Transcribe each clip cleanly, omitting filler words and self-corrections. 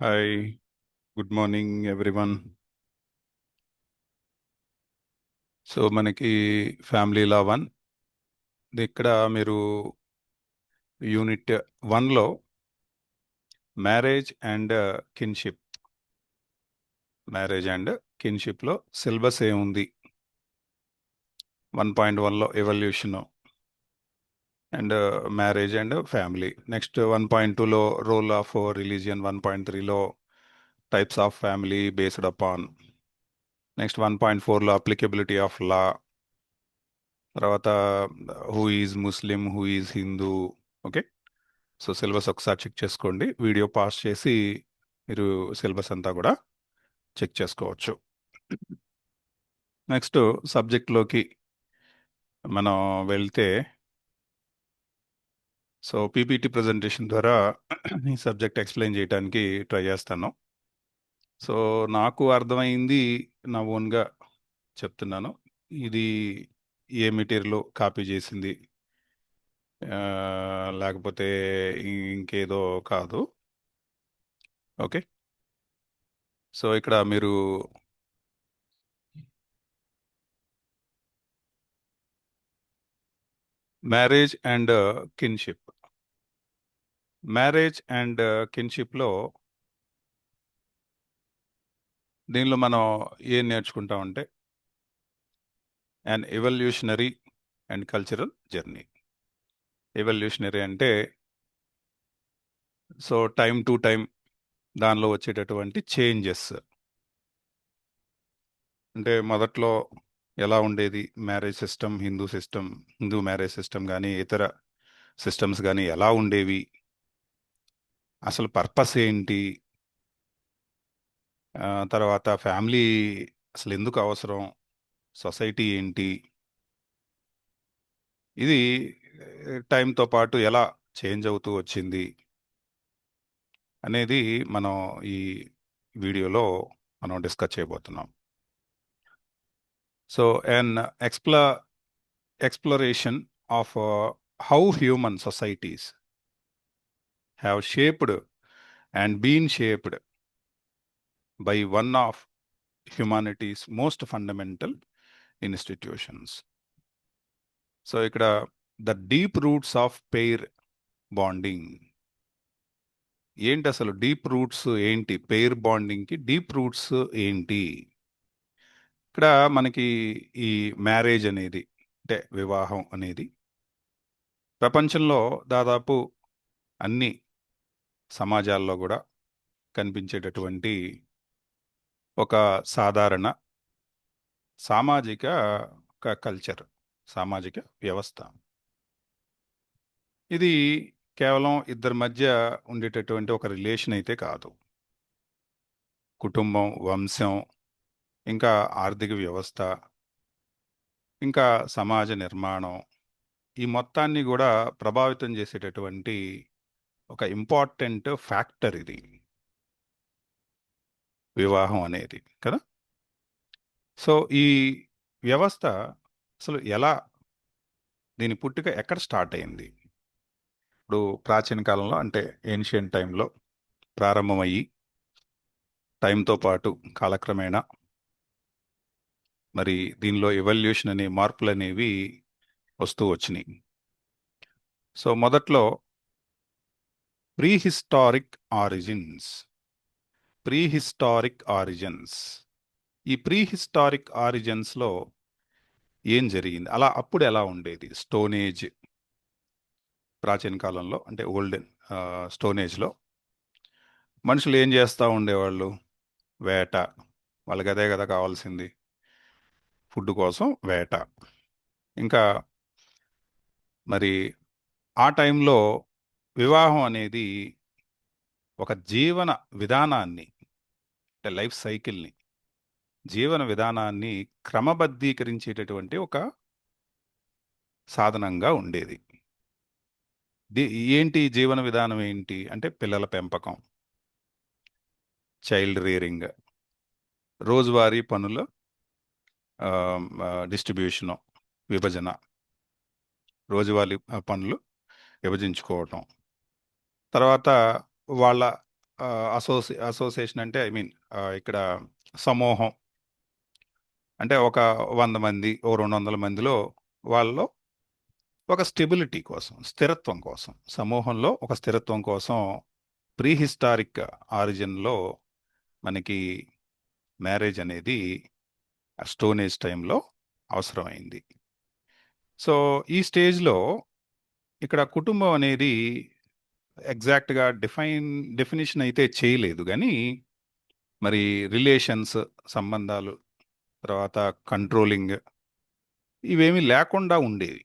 Hi, good morning everyone. So మనకి family law 1 ఇక్కడ మీరు యూనిట్ 1లో marriage and kinship marriage and కిన్షిప్లో సిలబస్ ఏముంది? 1.1లో evolution and marriage and family. Next 1.2లో రోల్ ఆఫ్ రిలీజియన్. 1.3లో types of family based upon. Next 1.4లో అప్లికబిలిటీ ఆఫ్ లా. తర్వాత who is Muslim, who is Hindu. Okay, so syllabus ఒకసారి check చేసుకోండి. Video pass చేసి మీరు సిలబస్ అంతా కూడా చెక్ చేసుకోవచ్చు. నెక్స్ట్ సబ్జెక్ట్లోకి మనం వెళ్తే, సో పీపీటీ ప్రజెంటేషన్ ద్వారా ఈ సబ్జెక్ట్ ఎక్స్ప్లెయిన్ చేయడానికి ట్రై చేస్తాను. సో నాకు అర్థమైంది, నా ఓన్గా చెప్తున్నాను. ఇది ఏ మెటీరియల్ కాపీ చేసింది, లేకపోతే ఇంకేదో కాదు. ఓకే, సో ఇక్కడ మీరు మ్యారేజ్ అండ్ కిన్షిప్ కిన్షిప్లో దీనిలో మనం ఏం నేర్చుకుంటామంటే and evolutionary and cultural journey. Evolutionary అంటే సో టైం టు టైం దానిలో వచ్చేటటువంటి చేంజెస్. అంటే మొదట్లో ఎలా ఉండేది marriage system, Hindu marriage system కానీ ఇతర సిస్టమ్స్ కానీ ఎలా ఉండేవి, అసలు పర్పస్ ఏంటి, తర్వాత ఫ్యామిలీ అసలు ఎందుకు అవసరం, సొసైటీ ఏంటి, ఇది టైంతో పాటు ఎలా చేంజ్ అవుతూ వచ్చింది అనేది మనం ఈ వీడియోలో మనం డిస్కస్ చేయబోతున్నాం. So an exploration of how human societies have shaped and been shaped by one of humanity's most fundamental institutions. So ఇక్కడ the deep roots of pair bonding ఏంటి, అసలు డీప్ రూట్స్ ఏంటి, పెయిర్ బాండింగ్కి డీప్ రూట్స్ ఏంటి? ఇక్కడ మనకి ఈ marriage అనేది, అంటే వివాహం అనేది ప్రపంచంలో దాదాపు అన్ని సమాజాల్లో కూడా కనిపించేటటువంటి ఒక సాధారణ సామాజిక కల్చర్, సామాజిక వ్యవస్థ. ఇది కేవలం ఇద్దరి మధ్య ఉండేటటువంటి ఒక రిలేషన్ అయితే కాదు. కుటుంబం, వంశం, ఇంకా ఆర్థిక వ్యవస్థ, ఇంకా సమాజ నిర్మాణం, ఈ మొత్తాన్ని కూడా ప్రభావితం చేసేటటువంటి ఒక ఇంపార్టెంట్ ఫ్యాక్టర్ ఇది వివాహం అనేది కదా. సో ఈ వ్యవస్థ అసలు ఎలా, దీని పుట్టుక ఎక్కడ స్టార్ట్ అయింది? ఇప్పుడు ప్రాచీన కాలంలో అంటే ఏన్షియంట్ టైంలో ప్రారంభమయ్యి టైంతో పాటు కాలక్రమేణా మరి దీనిలో ఎవల్యూషన్ అనే మార్పులు అనేవి వస్తూ వచ్చినాయి. సో మొదట్లో ప్రీహిస్టారిక్ ఆరిజిన్స్ ఈ ప్రీహిస్టారిక్ ఆరిజిన్స్లో ఏం జరిగింది, అలా అప్పుడు ఎలా ఉండేది? స్టోన్ ఏజ్, ప్రాచీన కాలంలో అంటే ఓల్డెన్ స్టోన్ ఏజ్లో మనుషులు ఏం చేస్తూ ఉండేవాళ్ళు? వేట, వాళ్ళకి అదే కదా కావాల్సింది, ఫుడ్ కోసం వేట. ఇంకా మరి ఆ టైంలో వివాహం అనేది ఒక జీవన విధానాన్ని, అంటే లైఫ్ సైకిల్ని, జీవన విధానాన్ని క్రమబద్ధీకరించేటటువంటి ఒక సాధనంగా ఉండేది. ఏంటి జీవన విధానం ఏంటి అంటే పిల్లల పెంపకం, చైల్డ్ రీరింగ్, రోజువారీ పనుల డిస్ట్రిబ్యూషను, విభజన, రోజువారీ పనులు విభజించుకోవటం, తర్వాత వాళ్ళ అసోసియేషన్ అంటే ఐ మీన్ ఇక్కడ సమూహం అంటే ఒక 100 మంది, ఓ 200 మందిలో వాళ్ళలో ఒక స్టెబిలిటీ కోసం, స్థిరత్వం కోసం, సమూహంలో ఒక స్థిరత్వం కోసం ప్రీహిస్టారిక్ ఆరిజిన్లో మనకి మ్యారేజ్ అనేది స్టోన్ ఏజ్ టైంలో అవసరమైంది. సో ఈ స్టేజ్లో ఇక్కడ కుటుంబం అనేది ఎగ్జాక్ట్గా డెఫినిషన్ అయితే చేయలేదు కానీ మరి రిలేషన్స్, సంబంధాలు, తర్వాత కంట్రోలింగ్ ఇవేమీ లేకుండా ఉండేవి.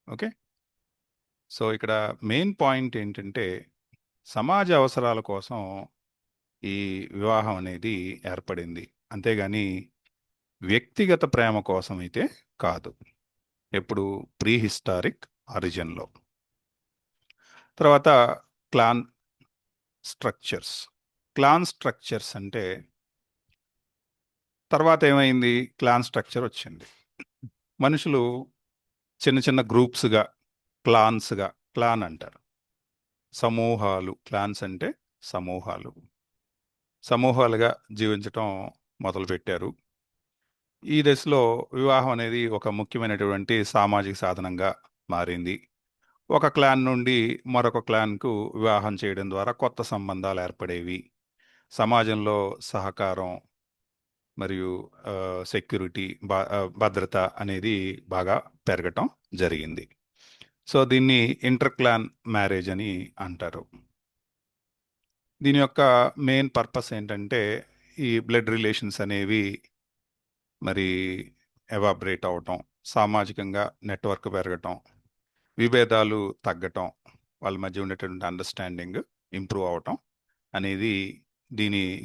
ఓకే. సో ఇక్కడ మెయిన్ పాయింట్ ఏంటంటే సమాజ అవసరాల కోసం ఈ వివాహం అనేది ఏర్పడింది, అంతేగాని వ్యక్తిగత ప్రేమ కోసం అయితే కాదు. ఎప్పుడు ప్రీహిస్టారిక్ ఆరిజిన్లో. తర్వాత క్లాన్ స్ట్రక్చర్స్. క్లాన్ స్ట్రక్చర్స్ అంటే తర్వాత ఏమైంది, క్లాన్ స్ట్రక్చర్ వచ్చింది. మనుషులు చిన్న చిన్న గ్రూప్స్గా, క్లాన్స్గా, క్లాన్ అంటారు, సమూహాలు. క్లాన్స్ అంటే సమూహాలు, సమూహాలుగా జీవించటం మొదలుపెట్టారు. ఈ దశలో వివాహం అనేది ఒక ముఖ్యమైనటువంటి సామాజిక సాధనంగా మారింది. ఒక క్లాన్ నుండి మరొక క్లాన్కు వివాహం చేయడం ద్వారా కొత్త సంబంధాలు ఏర్పడేవి. సమాజంలో సహకారం మరియు సెక్యూరిటీ, భద్రత అనేది బాగా పెరగటం జరిగింది. సో దీన్ని ఇంటర్ క్లాన్ మ్యారేజ్ అని అంటారు. దీని యొక్క మెయిన్ పర్పస్ ఏంటంటే ఈ బ్లడ్ రిలేషన్స్ అనేవి మరి ఎవాబరేట్ అవటం, సామాజికంగా నెట్వర్క్ పెరగటం, విభేదాలు తగ్గటం, వాళ్ళ మధ్య ఉండేటువంటి అండర్స్టాండింగ్ ఇంప్రూవ్ అవటం అనేది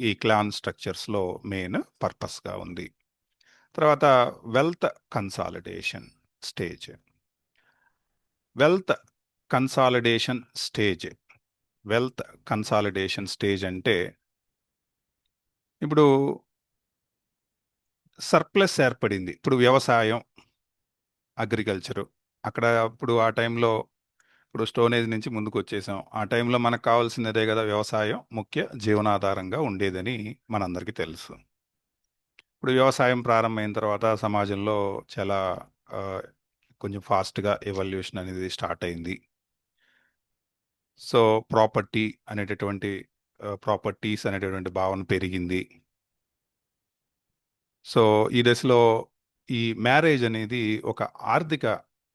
ఈ క్లాన్ స్ట్రక్చర్స్లో మెయిన్ పర్పస్గా ఉంది. తర్వాత wealth consolidation stage. Wealth consolidation stage wealth consolidation stage అంటే ఇప్పుడు సర్ప్లస్ ఏర్పడింది. ఇప్పుడు వ్యవసాయం, అగ్రికల్చరు అక్కడ ఇప్పుడు ఆ టైంలో, ఇప్పుడు స్టోన్ ఏజ్ నుంచి ముందుకు వచ్చేసాం, ఆ టైంలో మనకు కావాల్సినదే కదా వ్యవసాయం, ముఖ్య జీవనాధారంగా ఉండేదని మనందరికీ తెలుసు. ఇప్పుడు వ్యవసాయం ప్రారంభమైన తర్వాత సమాజంలో చాలా ఆ, కొంచెం ఫాస్ట్గా ఎవల్యూషన్ అనేది స్టార్ట్ అయింది. సో ప్రాపర్టీస్ అనేటటువంటి భావన పెరిగింది. సో ఈ దశలో ఈ మ్యారేజ్ అనేది ఒక ఆర్థిక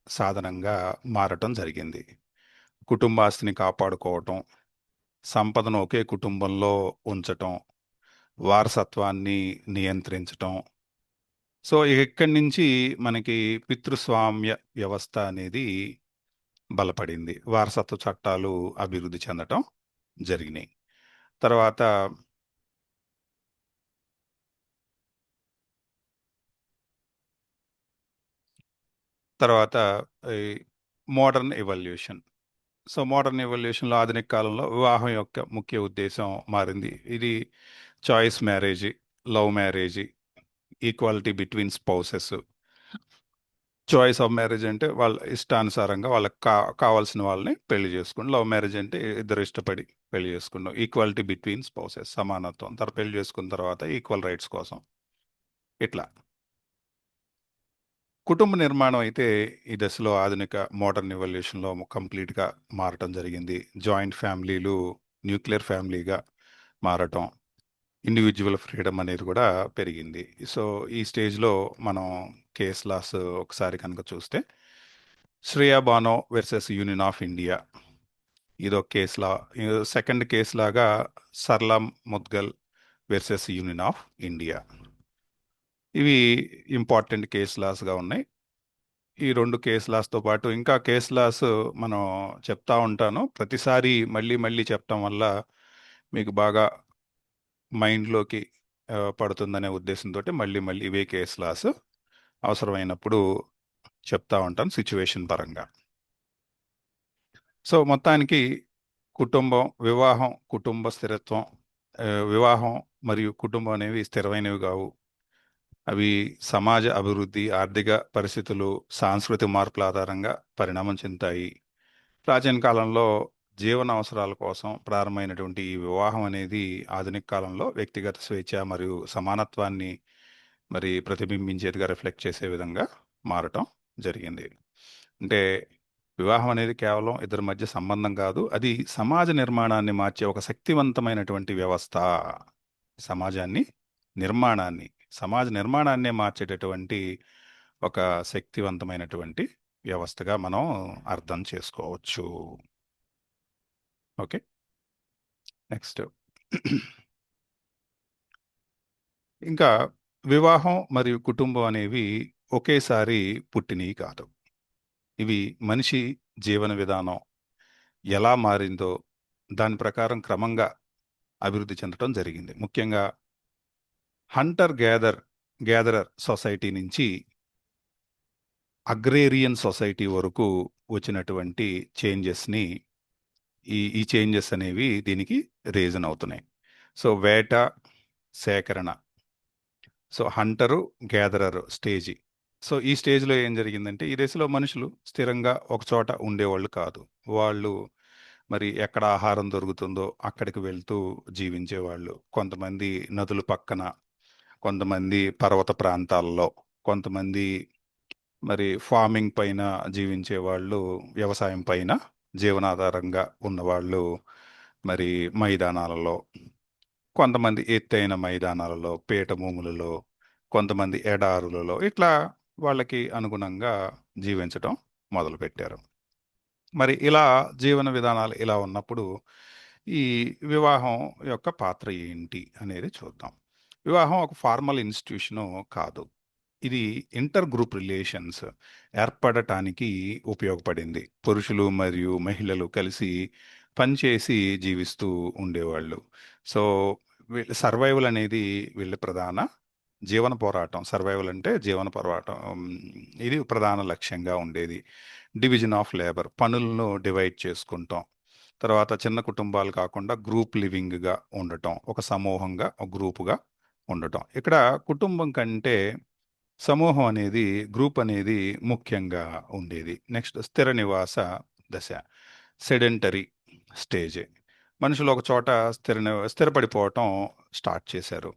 సాధనంగా మారటం జరిగింది. కుటుంబాస్తిని కాపాడుకోవటం, సంపదను ఒకే కుటుంబంలో ఉంచటం, వారసత్వాన్ని నియంత్రించటం. సో ఇక్కడి నుంచి మనకి పితృస్వామ్య వ్యవస్థ అనేది బలపడింది. వారసత్వ చట్టాలు అభివృద్ధి చెందటం జరిగినాయి. తర్వాత తర్వాత ఈ మోడర్న్ ఎవల్యూషన్. సో మోడర్న్ ఎవల్యూషన్లో, ఆధునిక కాలంలో వివాహం యొక్క ముఖ్య ఉద్దేశం మారింది. ఇది choice marriage, love marriage, equality between spouses. Choice of marriage అంటే వాళ్ళ ఇష్టానుసారంగా వాళ్ళకి కావాల్సిన వాళ్ళని పెళ్లి చేసుకోండి. లవ్ మ్యారేజ్ అంటే ఇద్దరు ఇష్టపడి పెళ్లి చేసుకున్నాం. ఈక్వాలిటీ బిట్వీన్ స్పౌసెస్, సమానత్వం. తర్వాత పెళ్లి చేసుకున్న తర్వాత ఈక్వల్ రైట్స్ కోసం. ఇట్లా కుటుంబ నిర్మాణం అయితే ఈ దశలో ఆధునిక మోడర్న్ ఎవల్యూషన్లో కంప్లీట్గా మారటం జరిగింది. జాయింట్ ఫ్యామిలీలు న్యూక్లియర్ ఫ్యామిలీగా మారటం, ఇండివిజువల్ ఫ్రీడమ్ అనేది కూడా పెరిగింది. సో ఈ స్టేజ్లో మనం కేస్ లాస్ ఒకసారి కనుక చూస్తే, Shreya Bano versus Union of India ఇదో కేసు లా. సెకండ్ కేసు లాగా Sarla Mudgal versus Union of India. ఇవి ఇంపార్టెంట్ కేస్ లాస్గా ఉన్నాయి. ఈ రెండు కేస్ లాస్తో పాటు ఇంకా కేస్ లాస్ మనం చెప్తా ఉంటాను. ప్రతిసారి మళ్ళీ మళ్ళీ చెప్పటం వల్ల మీకు బాగా మైండ్లోకి పడుతుందనే ఉద్దేశంతో మళ్ళీ మళ్ళీ ఇవే కేస్ లాస్ అవసరమైనప్పుడు చెప్తా ఉంటాను సిచ్యువేషన్ పరంగా. సో మొత్తానికి వివాహం, కుటుంబ స్థిరత్వం, వివాహం మరియు కుటుంబం అనేవి స్థిరమైనవి కావు. అవి సమాజ అభివృద్ధి, ఆర్థిక పరిస్థితులు, సాంస్కృతిక మార్పుల ఆధారంగా పరిణామం చెందుతాయి. ప్రాచీన కాలంలో జీవన అవసరాల కోసం ప్రారంభమైనటువంటి ఈ వివాహం అనేది ఆధునిక కాలంలో వ్యక్తిగత స్వేచ్ఛ మరియు సమానత్వాన్ని మరి ప్రతిబింబించేదిగా రిఫ్లెక్ట్ చేసే విధంగా మారటం జరిగింది. అంటే వివాహం అనేది కేవలం ఇద్దరి మధ్య సంబంధం కాదు. అది సమాజ నిర్మాణాన్ని మార్చే ఒక శక్తివంతమైనటువంటి వ్యవస్థ. సమాజాన్ని నిర్మాణాన్ని సమాజ నిర్మాణాన్నే మార్చేటటువంటి ఒక శక్తివంతమైనటువంటి వ్యవస్థగా మనం అర్థం చేసుకోవచ్చు. Okay, next. ఇంకా వివాహం మరియు కుటుంబం అనేవి ఒకేసారి పుట్టినవి కాదు. ఇవి మనిషి జీవన విధానం ఎలా మారిందో దాని ప్రకారం క్రమంగా అభివృద్ధి చెందడం జరిగింది. ముఖ్యంగా హంటర్ గ్యాదరర్ సొసైటీ నుంచి అగ్రేరియన్ సొసైటీ వరకు వచ్చినటువంటి చేంజెస్ని ఈ చేంజెస్ అనేవి దీనికి రీజన్ అవుతున్నాయి. సో వేట, సేకరణ, so hunter gatherer stage. So ఈ స్టేజ్లో ఏం జరిగిందంటే ఈ దశలో మనుషులు స్థిరంగా ఒక చోట ఉండేవాళ్ళు కాదు. వాళ్ళు మరి ఎక్కడ ఆహారం దొరుకుతుందో అక్కడికి వెళ్తూ జీవించేవాళ్ళు. కొంతమంది నదుల పక్కన, కొంతమంది పర్వత ప్రాంతాల్లో, కొంతమంది మరి ఫార్మింగ్ పైన జీవించే వాళ్ళు, వ్యవసాయం పైన జీవనాధారంగా ఉన్నవాళ్ళు మరి మైదానాలలో, కొంతమంది ఎత్తైన మైదానాలలో, పీట భూములలో, కొంతమంది ఎడారులలో, ఇట్లా వాళ్ళకి అనుగుణంగా జీవించటం మొదలుపెట్టారు. మరి ఇలా జీవన విధానాలు ఇలా ఉన్నప్పుడు ఈ వివాహం యొక్క పాత్ర ఏంటి అనేది చూద్దాం. వివాహం ఒక ఫార్మల్ ఇన్స్టిట్యూషను కాదు. ఇది ఇంటర్ గ్రూప్ రిలేషన్స్ ఏర్పడటానికి ఉపయోగపడింది. పురుషులు మరియు మహిళలు కలిసి పనిచేసి జీవిస్తూ ఉండేవాళ్ళు. సో వీళ్ళ సర్వైవల్ అనేది వీళ్ళ ప్రధాన జీవన పోరాటం. సర్వైవల్ అంటే జీవన పోరాటం. ఇది ప్రధాన లక్ష్యంగా ఉండేది. డివిజన్ ఆఫ్ లేబర్, పనులను డివైడ్ చేసుకుంటాం. తర్వాత చిన్న కుటుంబాలు కాకుండా గ్రూప్ లివింగ్గా ఉండటం, ఒక సమూహంగా, ఒక గ్రూపుగా ఉండటం. ఇక్కడ కుటుంబం కంటే సమూహం అనేది, గ్రూప్ అనేది ముఖ్యంగా ఉండేది. నెక్స్ట్ స్థిర నివాస దశ, సెడెంటరీ స్టేజ్. మనుషులు ఒక చోట స్థిరపడిపోవటం స్టార్ట్ చేశారు.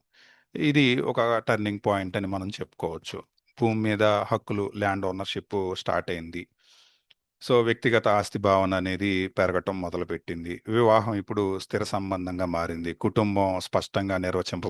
ఇది ఒక టర్నింగ్ పాయింట్ అని మనం చెప్పుకోవచ్చు. భూమి మీద హక్కులు, ల్యాండ్ ఓనర్షిప్ స్టార్ట్ అయింది. సో వ్యక్తిగత ఆస్తి భావన అనేది పెరగటం మొదలుపెట్టింది. వివాహం ఇప్పుడు స్థిర సంబంధంగా మారింది. కుటుంబం స్పష్టంగా నిర్వచింపబడింది.